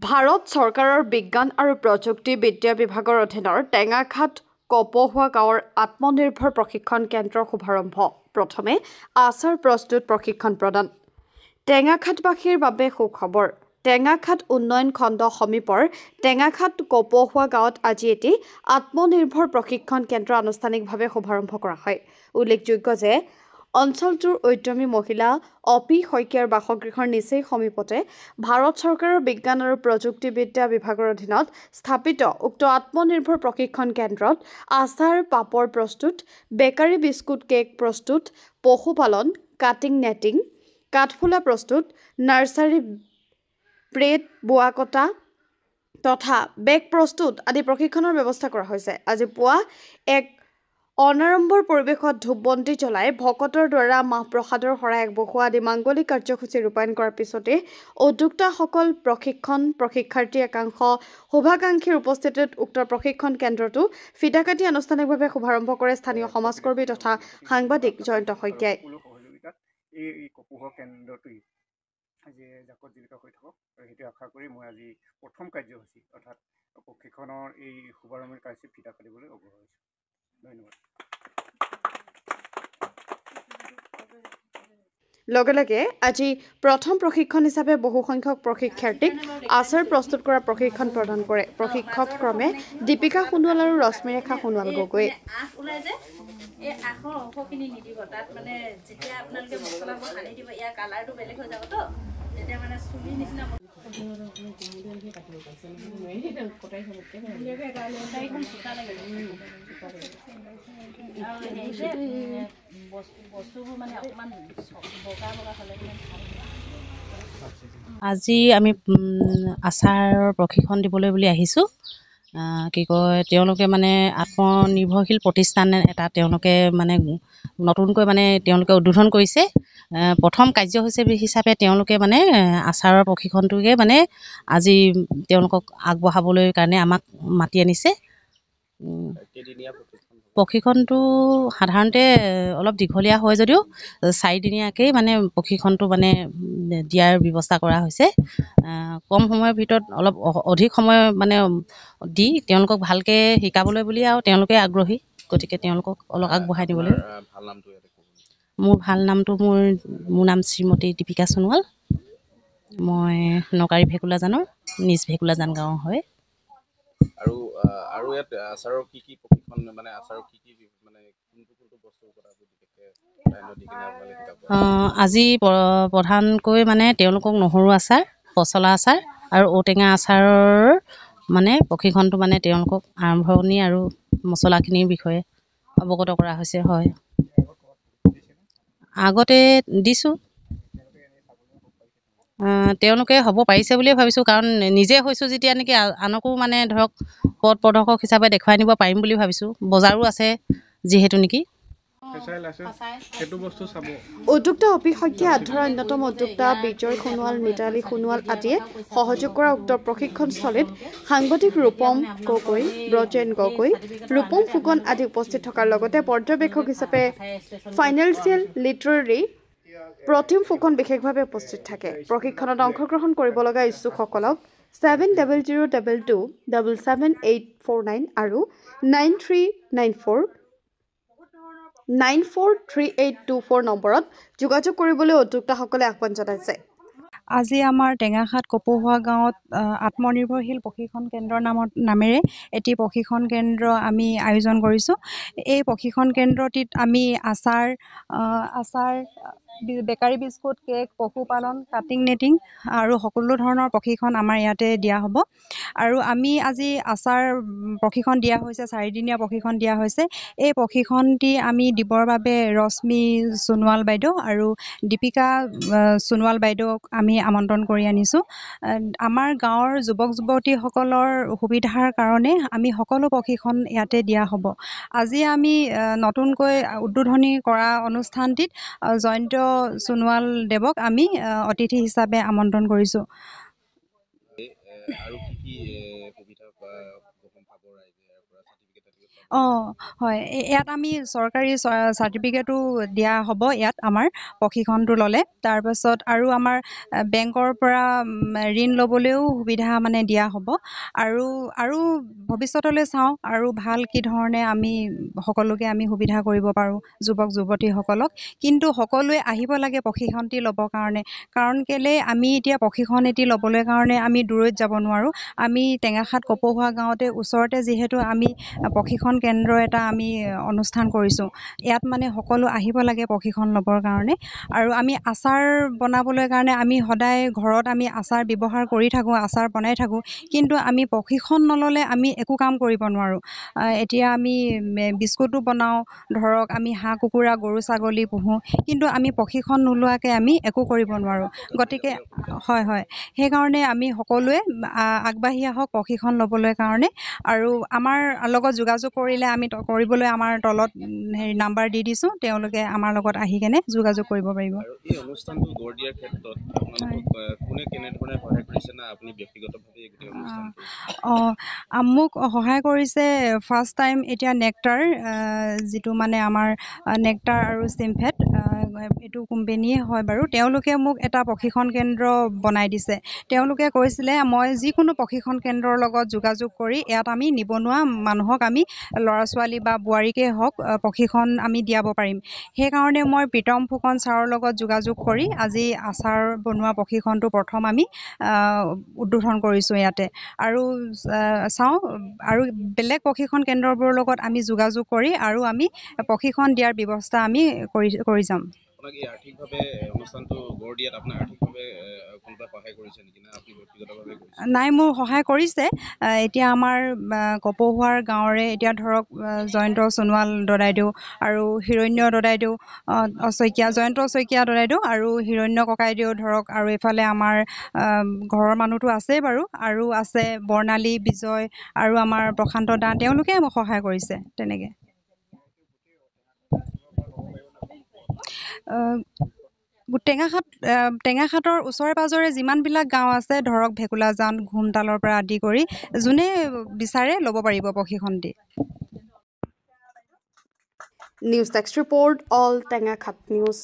ভাৰত চৰকাৰৰ বিজ্ঞান আৰু প্ৰযুক্তিবিদ্যা বিভাগৰ অধীনৰ টেঙাখাট কপহুৱা গাঁৱৰ আত্মনিৰ্ভৰ প্ৰশিক্ষণ কেন্দ্ৰৰ শুভাৰম্ভ। প্ৰথমে আচাৰ প্ৰস্তুত প্ৰশিক্ষণ প্ৰদান। টেঙাখাটবাসীৰ বাবে সুখবৰ। টেঙাখাট উন্নয়ন খণ্ড সমীপৰ টেঙাখাট কপহুৱা গাঁৱত আজি এটি আত্মনিৰ্ভৰ প্ৰশিক্ষণ কেন্দ্ৰ আনুষ্ঠানিকভাৱে শুভাৰম্ভ কৰা হয়। উল্লেখযোগ্য যে অঞ্চলটোৰ উদ্যমী মহিলা অপি শইকীয়াৰ বাসগৃহৰ নিচেই সমীপতে ভাৰত চৰকাৰৰ বিজ্ঞান আৰু প্ৰযুক্তিবিদ্যা বিভাগৰ অধীনত স্থাপিত উক্ত আত্মনিৰ্ভৰ প্ৰশিক্ষণ কেন্দ্ৰত আচাৰ পাপৰ প্ৰস্তুত, বেকাৰী বিস্কুট কেক প্ৰস্তুত, পশুপালন, কাটিং নেটিং, কাঠফুলা প্ৰস্তুত, নাৰ্চাৰী ব্ৰেড বোৱা কটা তথা বেগ প্ৰস্তুত আদি প্ৰশিক্ষণৰ ব্যৱস্থা কৰা হৈছে। আজি পুৱা এক অনাড়ম্বৰ পৰিৱেশত ধূপবন্তি জ্বলাই ভকতৰ দ্বাৰা মাহ প্ৰসাদৰ শৰাই আগবঢ়োৱা আদি মাংগলিক কাৰ্যসূচী ৰূপায়ণ কৰাৰ পিছতে উদ্যোক্তাসকল প্ৰশিক্ষাৰ্থী একাংশ শুভাকাংক্ষীৰ উপস্থিতিত উক্ত প্ৰশিক্ষণ কেন্দ্ৰটো ফিতা কাটি আনুষ্ঠানিকভাৱে শুভাৰম্ভ কৰে স্থানীয় সমাজকৰ্মী তথা সাংবাদিক জয়ন্ত শইকীয়াই। এই কপহুৱা কেন্দ্ৰটোই আজি জাকত জিলিকা হৈ থাকক আৰু সেইটো আশা কৰি মই আজি প্ৰথম কাৰ্যসূচী অৰ্থাৎ প্ৰশিক্ষণৰ এই শুভাৰম্ভৰ কাৰ্যসূচী ফিতা কাটিবলৈ অগ্ৰসৰ হৈছোঁ। ধন্যবাদ। লগে লগে আজি প্ৰথম প্ৰশিক্ষণ হিচাপে বহু সংখ্যক প্ৰশিক্ষাৰ্থীক আচাৰ প্ৰস্তুত কৰা প্ৰশিক্ষণ প্ৰদান কৰে। প্ৰশিক্ষক ক্ৰমে দীপিকা সোণোৱাল আৰু ৰশ্মিৰেখা সোণোৱাল গগৈ। এই আখৰ অংশখিনি নিদিব, তাত মানে যেতিয়া আপোনালোকে মছলাবোৰ সানি দিব ইয়াৰ কালাৰটো বেলেগ হৈ যাব তো, তেতিয়া মানে চুলি নিচিনা আজি আমি আচাৰৰ প্ৰশিক্ষণ দিবলৈ বুলি আহিছোঁ। কি কয় তেওঁলোকে মানে আত্মনিৰ্ভৰশীল প্ৰতিষ্ঠান এটা তেওঁলোকে মানে নতুনকৈ মানে তেওঁলোকে উদ্বোধন কৰিছে। প্ৰথম কাৰ্যসূচী হিচাপে তেওঁলোকে মানে আচাৰৰ প্ৰশিক্ষণটোকে মানে আজি তেওঁলোকক আগবঢ়াবলৈ কাৰণে আমাক মাতি আনিছে। প্ৰশিক্ষণটো সাধাৰণতে অলপ দীঘলীয়া হয় যদিও 4 দিনীয়াকেই মানে প্ৰশিক্ষণটো মানে দিয়াৰ ব্যৱস্থা কৰা হৈছে। কম সময়ৰ ভিতৰত অলপ অধিক সময় মানে দি তেওঁলোকক ভালকৈ শিকাবলৈ বুলি আৰু তেওঁলোকে আগ্ৰহী, গতিকে তেওঁলোকক অলপ আগবঢ়াই নিবলৈ। মোৰ নাম শ্ৰীমতী দীপিকা সোণোৱাল। মই নকাৰী ভেকুলাজানৰ নিজ ভেকুলাজান গাঁৱৰ হয়। আৰু ইয়াত আচাৰৰ কি প্ৰশিক্ষণ মানে আচাৰৰ কি মানে কোনটো বস্তু আজি প্ৰধানকৈ মানে তেওঁলোকক নহৰু আচাৰ, পচলা আচাৰ আৰু ঔটেঙা আচাৰৰ মানে প্ৰশিক্ষণটো মানে তেওঁলোকক আৰম্ভণি আৰু মছলাখিনিৰ বিষয়ে অৱগত কৰা হৈছে। হয়, আগতে দিছোঁ। তেওঁলোকে হ'ব পাৰিছে বুলিয়ে ভাবিছোঁ, কাৰণ নিজে হৈছোঁ যেতিয়া নেকি আনকো মানে ধৰক পথ প্ৰদৰ্শক হিচাপে দেখুৱাই নিব পাৰিম বুলি ভাবিছোঁ। বজাৰো আছে যিহেতু নেকি। উদ্যোক্তা অপি শইকীয়া আধৰা অন্যতম উদ্যোক্তা বিজয় সোণোৱাল, মিতালী সোণোৱাল আদিয়ে সহযোগ কৰা উক্ত প্ৰশিক্ষণস্থলীত সাংবাদিক ৰূপম গগৈ, ব্ৰজেন গগৈ, ৰূপম ফুকন আদি উপস্থিত থকাৰ লগতে পৰ্যবেক্ষক হিচাপে ফাইনেন্সিয়েল লিটাৰেৰী প্ৰতিম ফুকন বিশেষভাৱে উপস্থিত থাকে। প্ৰশিক্ষণত অংশগ্ৰহণ কৰিব লগা ইচ্ছুকসকলক 7002777849 আৰু 9394943824 নম্বৰত যোগাযোগ কৰিবলৈ উদ্যোক্তাসকলে আহ্বান জনাইছে। আজি আমাৰ টেঙাখাট কপহুৱা গাঁৱত আত্মনিৰ্ভৰশীল প্ৰশিক্ষণ কেন্দ্ৰৰ নামেৰে এটি প্ৰশিক্ষণ কেন্দ্ৰ আমি আয়োজন কৰিছোঁ। এই প্ৰশিক্ষণ কেন্দ্ৰটিত আমি আচাৰ, বেকাৰী বিস্কুট, কেক, পশুপালন, কাটিং নেটিং আৰু সকলো ধৰণৰ প্ৰশিক্ষণ আমাৰ ইয়াতে দিয়া হ'ব। আৰু আমি আজি আচাৰ প্ৰশিক্ষণ দিয়া হৈছে, 4 দিনীয়া প্ৰশিক্ষণ দিয়া হৈছে। এই প্ৰশিক্ষণটি আমি দিবৰ বাবে ৰশ্মি সোণোৱাল বাইদেউ আৰু দীপিকা সোণোৱাল বাইদেউক আমি আমন্ত্ৰণ কৰি আনিছোঁ। আমাৰ গাঁৱৰ যুৱক যুৱতীসকলৰ সুবিধাৰ কাৰণে আমি সকলো প্ৰশিক্ষণ ইয়াতে দিয়া হ'ব। আজি আমি নতুনকৈ উদ্বোধনী কৰা অনুষ্ঠানটিত জয়ন্ত সোণোৱাল দেৱক আমি অতিথি হিচাপে আমন্ত্ৰণ কৰিছোঁ। আৰু কি সুবিধা পাব ৰাইজে ইয়াৰ পৰা চাৰ্টিফিকেট হয় ইয়াত আমি চৰকাৰী চাৰ্টিফিকেটো দিয়া হ'ব ইয়াত আমাৰ প্ৰশিক্ষণটো ল'লে তাৰপাছত আৰু আমাৰ বেংকৰ পৰা ঋণ ল'বলৈও সুবিধা মানে দিয়া হ'ব আৰু ভৱিষ্যতলৈ চাওঁ আৰু ভাল কি ধৰণে আমি সকলোকে আমি সুবিধা কৰিব পাৰোঁ যুৱক যুৱতীসকলক কিন্তু সকলোৱে আহিব লাগে প্ৰশিক্ষণটি ল'বৰ কাৰণে কাৰণ কেলৈ আমি এতিয়া প্ৰশিক্ষণ এটি ল'বলৈ কাৰণে আমি দূৰৈত যাব নোৱাৰোঁ আমি টেঙাখাত কপৌহোৱা গাঁৱতে ওচৰতে যিহেতু আমি প্ৰশিক্ষণ কেন্দ্ৰ এটা আমি অনুষ্ঠান কৰিছোঁ ইয়াত মানে সকলো আহিব লাগে প্ৰশিক্ষণ ল'বৰ কাৰণে আৰু আমি আচাৰ বনাবলৈ কাৰণে আমি সদায় ঘৰত আমি আচাৰ ব্যৱহাৰ কৰি থাকোঁ আচাৰ বনাই থাকোঁ কিন্তু আমি প্ৰশিক্ষণ নল'লে আমি একো কাম কৰিব নোৱাৰোঁ এতিয়া আমি বিস্কুটো বনাওঁ ধৰক আমি হাঁহ কুকুৰা গৰু ছাগলী পোহোঁ কিন্তু আমি প্ৰশিক্ষণ নোলোৱাকৈ আমি একো কৰিব নোৱাৰোঁ গতিকে হয় সেইকাৰণে আমি সকলোৱে আগবাঢ়ি আহক প্ৰশিক্ষণ ল'বলৈ কাৰণে আৰু আমাৰ লগত যোগাযোগ কৰিলে আমি কৰিবলৈ আমাৰ তলত হেৰি নাম্বাৰ দি দিছোঁ তেওঁলোকে আমাৰ লগত আহি কেনে যোগাযোগ কৰিব পাৰিব আৰু এই অনুষ্ঠানটো গঢ় দিয়াৰ ক্ষেত্ৰত আপোনালোকক কোনে কেনেধৰণে সহায় কৰিছে না আপুনি ব্যক্তিগতভাৱে এই গোটেই অনুষ্ঠানটো মোক সহায় কৰিছে ফাৰ্ষ্ট টাইম এতিয়া নেক্টাৰ যিটো মানে আমাৰ নেক্টাৰ আৰু চিমফেট এইটো কোম্পেনীয়ে হয় বাৰু তেওঁলোকে মোক এটা প্ৰশিক্ষণ কেন্দ্ৰ বনাই দিছে তেওঁলোকে কৈছিলে মই যিকোনো প্ৰশিক্ষণ কেন্দ্ৰৰ লগত যোগাযোগ কৰি ইয়াত আমি নিবনুৱা মানুহক আমি ল'ৰা ছোৱালী বা বোৱাৰীকেই হওক প্ৰশিক্ষণ আমি দিয়াব পাৰিম সেইকাৰণে মই প্ৰীতম ফুকন ছাৰৰ লগত যোগাযোগ কৰি আজি আচাৰ বনোৱা প্ৰশিক্ষণটো প্ৰথম আমি উদ্বোধন কৰিছোঁ ইয়াতে আৰু চাওঁ আৰু বেলেগ প্ৰশিক্ষণ কেন্দ্ৰবোৰৰ লগত আমি যোগাযোগ কৰি আৰু আমি প্ৰশিক্ষণ দিয়াৰ ব্যৱস্থা আমি কৰি যাম আপোনাক এই আৰ্থিকভাৱে অনুষ্ঠানটো গঢ় দিয়াত আপোনাক আৰ্থিকভাৱে কোনোবা সহায় কৰিছে নেকি না আপুনি ব্যক্তিগতভাৱে কৰিছে নাই মোৰ সহায় কৰিছে এতিয়া আমাৰ কপৌহোৱাৰ গাঁৱৰে এতিয়া ধৰক জয়ন্ত সোণোৱাল দদাইদেউ আৰু হিৰণ্য দদাইদেউ জয়ন্ত শইকীয়া দদাইদেউ আৰু হিৰণ্য ককাইদেউ ধৰক আৰু এইফালে আমাৰ ঘৰৰ মানুহটো আছেই বাৰু আৰু আছে বৰ্ণালী বিজয় আৰু আমাৰ প্ৰশান্ত দা তেওঁলোকে মোক সহায় কৰিছে তেনেকৈ টেঙাখাতৰ ওচৰে পাঁজৰে যিমানবিলাক গাঁও আছে ধৰক ভেকুলাজান ঘুমতালৰ পৰা আদি কৰি যোনে বিচাৰে ল'ব পাৰিব প্ৰশিক্ষণ দি news desk report all Tengakhat news